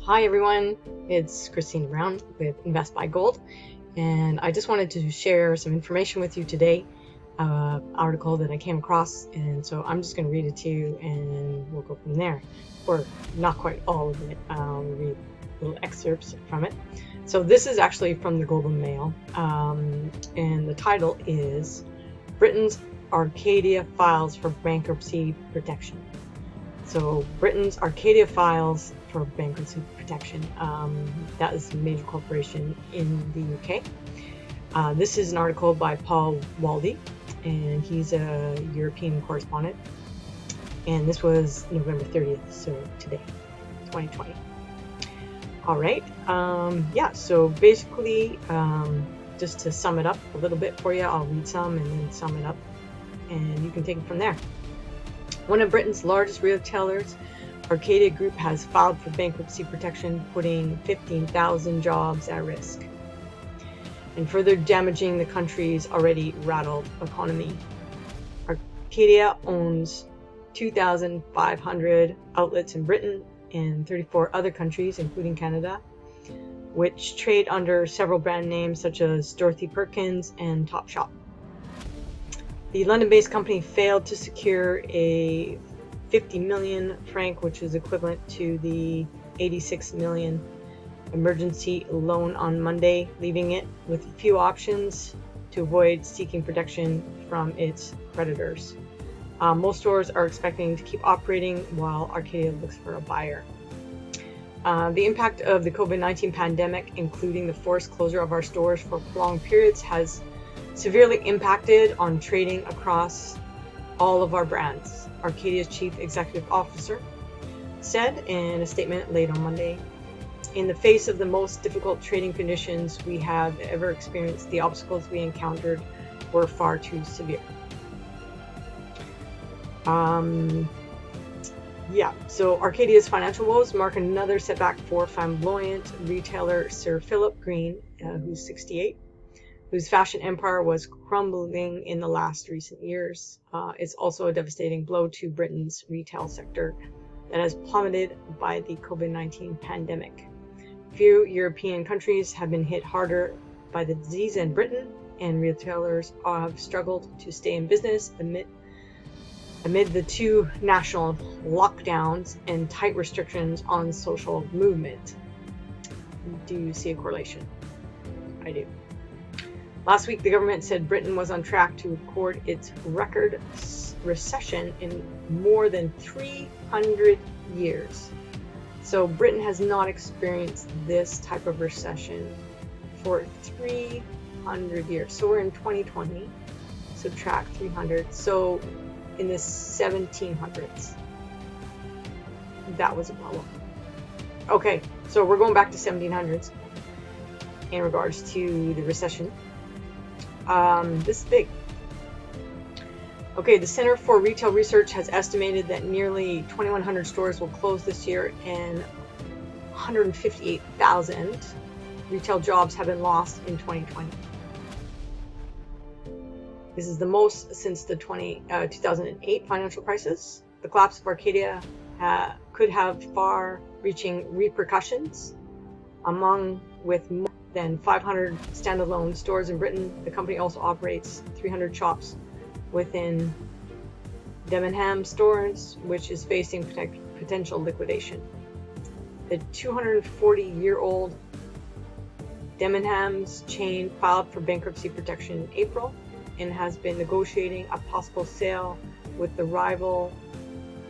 Hi everyone, it's Christina Brown with Invest by Gold, and I just wanted to share some information with you today, article that I came across, and so I'm just going to read it to you and we'll go from there, or not quite all of it. I'll read little excerpts from it. So this is actually from the Global Mail, and the title is Britain's Arcadia Files for Bankruptcy Protection. So Britain's Arcadia Files for Bankruptcy Protection. That is a major corporation in the UK. This is an article by Paul Waldy, and he's a European correspondent. And this was November 30th, so today, 2020. All right. So basically, just to sum it up a little bit for you, I'll read some and then sum it up, and you can take it from there. One of Britain's largest retailers, Arcadia Group, has filed for bankruptcy protection, putting 15,000 jobs at risk and further damaging the country's already rattled economy. Arcadia owns 2,500 outlets in Britain and 34 other countries, including Canada, which trade under several brand names such as Dorothy Perkins and Topshop. The London-based company failed to secure a 50 million franc, which is equivalent to the 86 million emergency loan on Monday, leaving it with few options to avoid seeking protection from its creditors. Most stores are expecting to keep operating while Arcadia looks for a buyer. The impact of the COVID-19 pandemic, including the forced closure of our stores for prolonged periods, has severely impacted on trading across all of our brands, Arcadia's chief executive officer said in a statement late on Monday. In the face of the most difficult trading conditions we have ever experienced, the obstacles we encountered were far too severe. So Arcadia's financial woes mark another setback for flamboyant retailer Sir Philip Green, who's 68. Whose fashion empire was crumbling in the last recent years. It's also a devastating blow to Britain's retail sector that has plummeted by the COVID-19 pandemic. Few European countries have been hit harder by the disease than Britain, and retailers have struggled to stay in business amid the two national lockdowns and tight restrictions on social movement. Do you see a correlation? I do. Last week, the government said Britain was on track to record its record recession in more than 300 years. So Britain has not experienced this type of recession for 300 years. So we're in 2020, subtract 300. So in the 1700s, that was a problem. Okay, so we're going back to 1700s in regards to the recession. This is big. Okay, the Center for Retail Research has estimated that nearly 2,100 stores will close this year and 158,000 retail jobs have been lost in 2020. This is the most since the 2008 financial crisis. The collapse of Arcadia could have far-reaching repercussions. With more than 500 standalone stores in Britain, the company also operates 300 shops within Debenhams stores, which is facing potential liquidation. The 240-year-old Debenhams chain filed for bankruptcy protection in April and has been negotiating a possible sale with the rival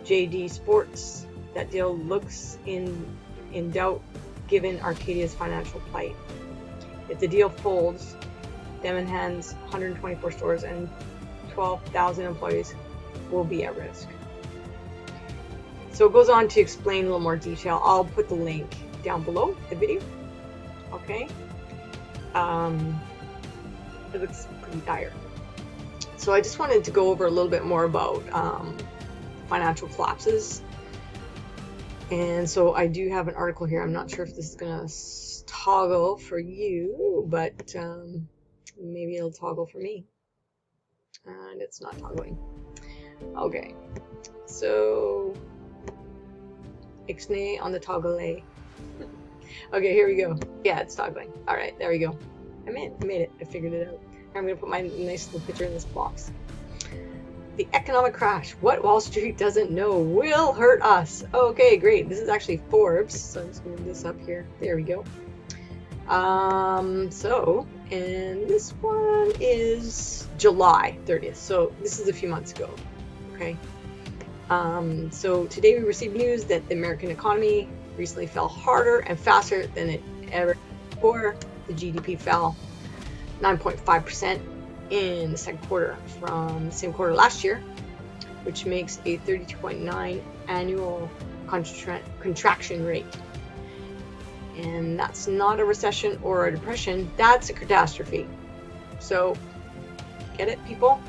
JD Sports. That deal looks in doubt given Arcadia's financial plight. If the deal folds, Debenhams' 124 stores and 12,000 employees will be at risk. So it goes on to explain a little more detail. I'll put the link down below the video. Okay. It looks pretty dire. So I just wanted to go over a little bit more about financial collapses. And so I do have an article here. I'm not sure if this is going to toggle for you, but maybe it'll toggle for me. And it's not toggling. Okay. So Ixnay on the toggle. Okay, here we go. Yeah, it's toggling. All right, there we go. I made it. I figured it out. I'm gonna put my nice little picture in this box. The economic crash. What Wall Street doesn't know will hurt us. Okay, great. This is actually Forbes, so I'm just gonna move this up here. There we go. And this one is July 30th. So this is a few months ago. Okay. So today we received news that the American economy recently fell harder and faster than it ever before. The GDP fell 9.5% in the second quarter from the same quarter last year, which makes a 32.9 annual contraction rate. And that's not a recession or a depression, that's a catastrophe. So, get it, people?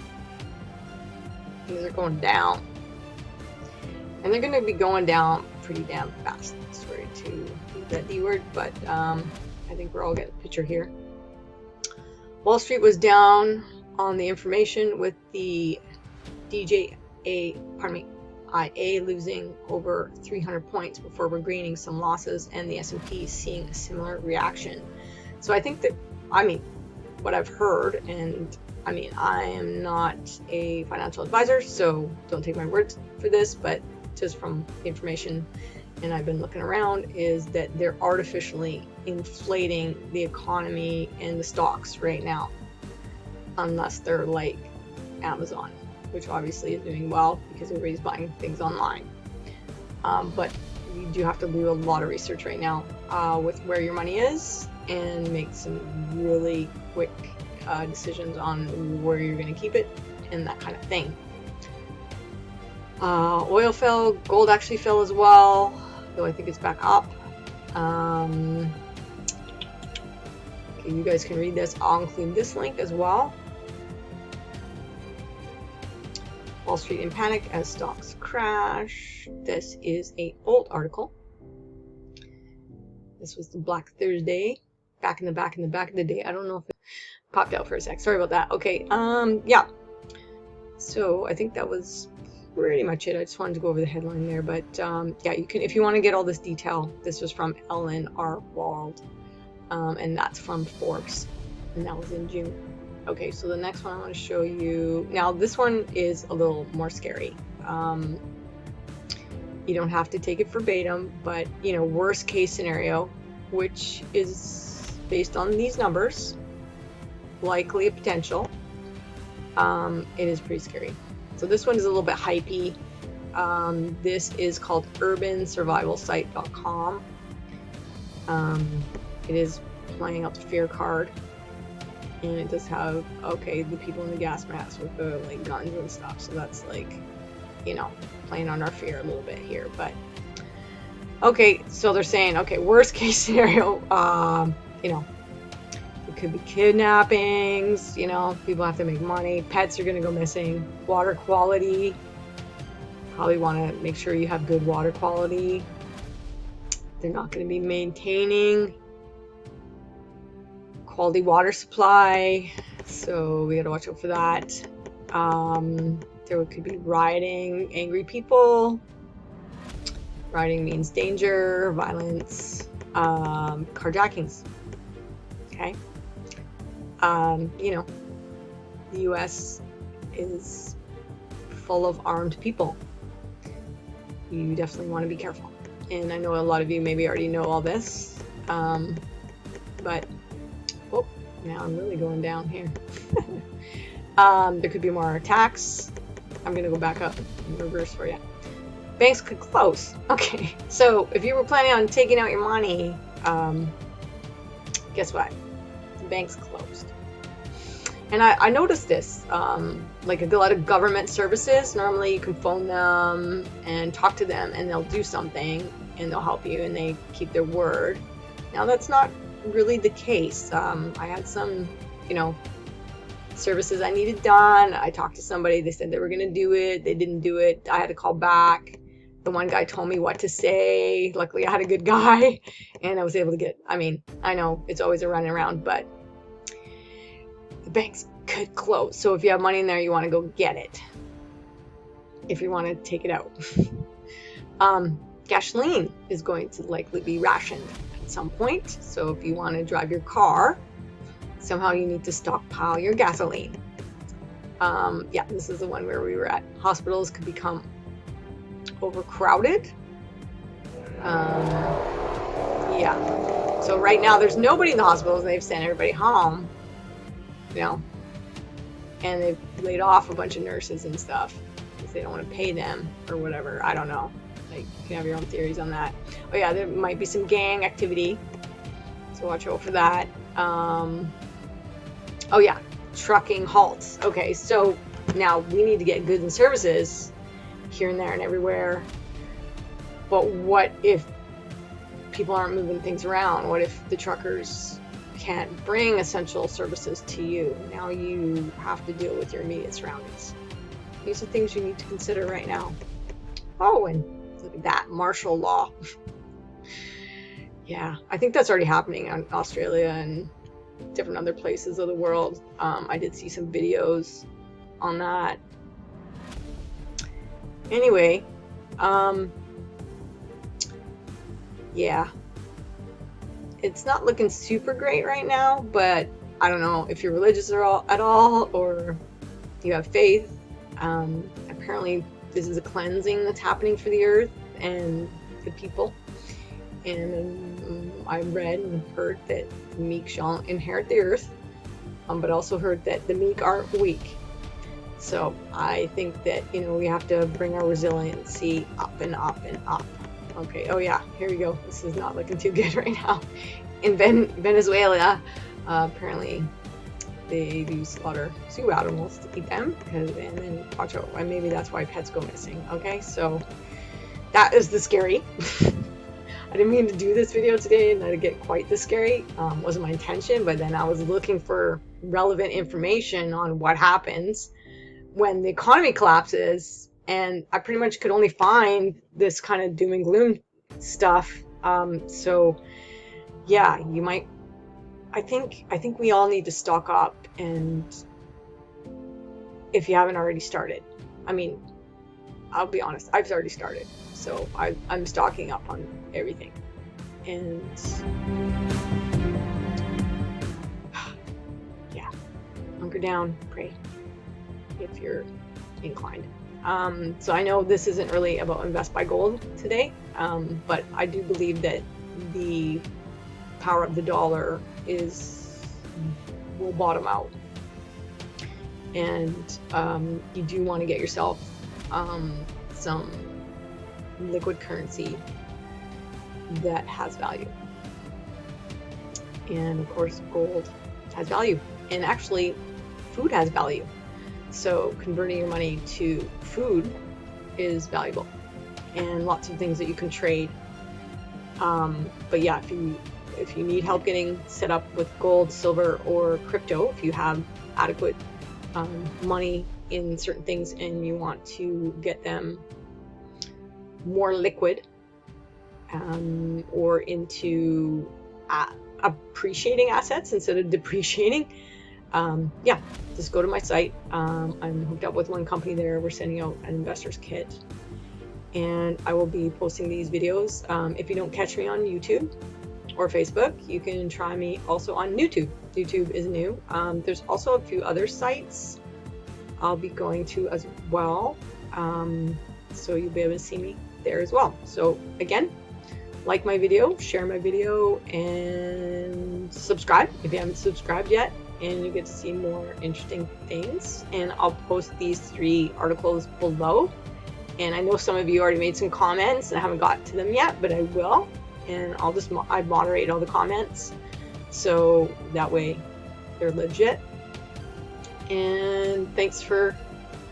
Things are going down. And they're going to be going down pretty damn fast. Sorry to use that D word, but I think we're all getting a picture here. Wall Street was down on the information with the IA losing over 300 points before regaining some losses, and the S&P seeing a similar reaction. So I think that, what I've heard, and I am not a financial advisor, so don't take my word for this, but just from the information, and I've been looking around, is that they're artificially inflating the economy and the stocks right now, unless they're like Amazon, which obviously is doing well because everybody's buying things online. But you do have to do a lot of research right now with where your money is and make some really quick decisions on where you're going to keep it and that kind of thing. Oil fell, gold actually fell as well, though I think it's back up. Okay, you guys can read this. I'll include this link as well. Wall Street in panic as stocks crash. This is an old article. This was the Black Thursday, back in the back of the day. I don't know if it popped out for a sec. Sorry about that. Okay, yeah. So I think that was pretty much it. I just wanted to go over the headline there, but yeah, you can, if you want to get all this detail. This was from Ellen R. Wald, and that's from Forbes, and that was in June. Okay, so the next one I want to show you. Now, this one is a little more scary. You don't have to take it verbatim, but, worst case scenario, which is based on these numbers, likely a potential, it is pretty scary. So this one is a little bit hypey. This is called urbansurvivalsite.com. It is playing out the fear card. And it does have, the people in the gas masks with the guns and stuff. So that's playing on our fear a little bit here. But okay, so they're saying, worst case scenario, it could be kidnappings, people have to make money, pets are gonna go missing, water quality, probably want to make sure you have good water quality. They're not going to be maintaining quality water supply, so we got to watch out for that. There could be rioting, angry people. Rioting means danger, violence, carjackings. Okay. The U.S. is full of armed people. You definitely want to be careful. And I know a lot of you maybe already know all this, but now I'm really going down here. There could be more attacks. I'm going to go back up in reverse for you. Banks could close. Okay, so if you were planning on taking out your money, guess what? The bank's closed. And I noticed this, like a lot of government services, normally you can phone them and talk to them and they'll do something and they'll help you and they keep their word. Now that's not really the case. I had some, services I needed done. I talked to somebody, they said they were going to do it. They didn't do it. I had to call back. The one guy told me what to say. Luckily I had a good guy and I was able to get, I know it's always a running around, but the banks could close. So if you have money in there, you want to go get it. If you want to take it out. gasoline is going to likely be rationed at some point. So if you want to drive your car, somehow you need to stockpile your gasoline. Yeah, this is the one where we were at. Hospitals could become overcrowded. Yeah. So right now there's nobody in the hospitals and they've sent everybody home, you know, and they've laid off a bunch of nurses and stuff because they don't want to pay them or whatever. I don't know. Like, you can have your own theories on that. Oh yeah, there might be some gang activity, so watch out for that. Oh yeah, trucking halts. Okay, so now we need to get goods and services here and there and everywhere. But what if people aren't moving things around? What if the truckers can't bring essential services to you? Now you have to deal with your immediate surroundings. These are things you need to consider right now. Oh, and look at that, martial law. Yeah, I think that's already happening in Australia and different other places of the world. I did see some videos on that. Anyway, yeah, it's not looking super great right now, but I don't know if you're religious at all or you have faith. Apparently this is a cleansing that's happening for the earth and the people. And I read and heard that the meek shall inherit the earth, but also heard that the meek aren't weak. So I think that, you know, we have to bring our resiliency up and up and up. Okay, oh yeah, here we go. This is not looking too good right now. In Venezuela, apparently they do slaughter zoo animals to eat them, and then watch out, and maybe that's why pets go missing. Okay, so that is the scary. I didn't mean to do this video today and let it get quite this scary. Wasn't my intention, but then I was looking for relevant information on what happens when the economy collapses, and I pretty much could only find this kind of doom and gloom stuff. So yeah, you might, I think we all need to stock up, and if you haven't already started, I mean, I'll be honest, I've already started. So I'm stocking up on everything, and yeah, hunker down, pray if you're inclined. So I know this isn't really about invest buy gold today, but I do believe that the power of the dollar will bottom out, and you do want to get yourself some liquid currency that has value. And of course gold has value, and actually food has value, so converting your money to food is valuable, and lots of things that you can trade. But yeah, if you need help getting set up with gold, silver, or crypto, if you have adequate money in certain things and you want to get them more liquid, or into appreciating assets instead of depreciating, yeah, just go to my site. I'm hooked up with one company there. We're sending out an investor's kit, and I will be posting these videos. If you don't catch me on YouTube or Facebook, you can try me also on YouTube. YouTube is new. There's also a few other sites I'll be going to as well, so you'll be able to see me there as well. So again, like my video, share my video, and subscribe if you haven't subscribed yet, and you get to see more interesting things. And I'll post these 3 articles below, and I know some of you already made some comments and I haven't got to them yet, but I will, and I moderate all the comments so that way they're legit. And thanks for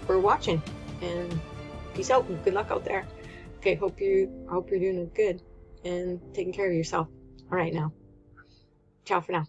watching, and peace out and good luck out there. Okay, hope you're doing good and taking care of yourself. All right, now, ciao for now.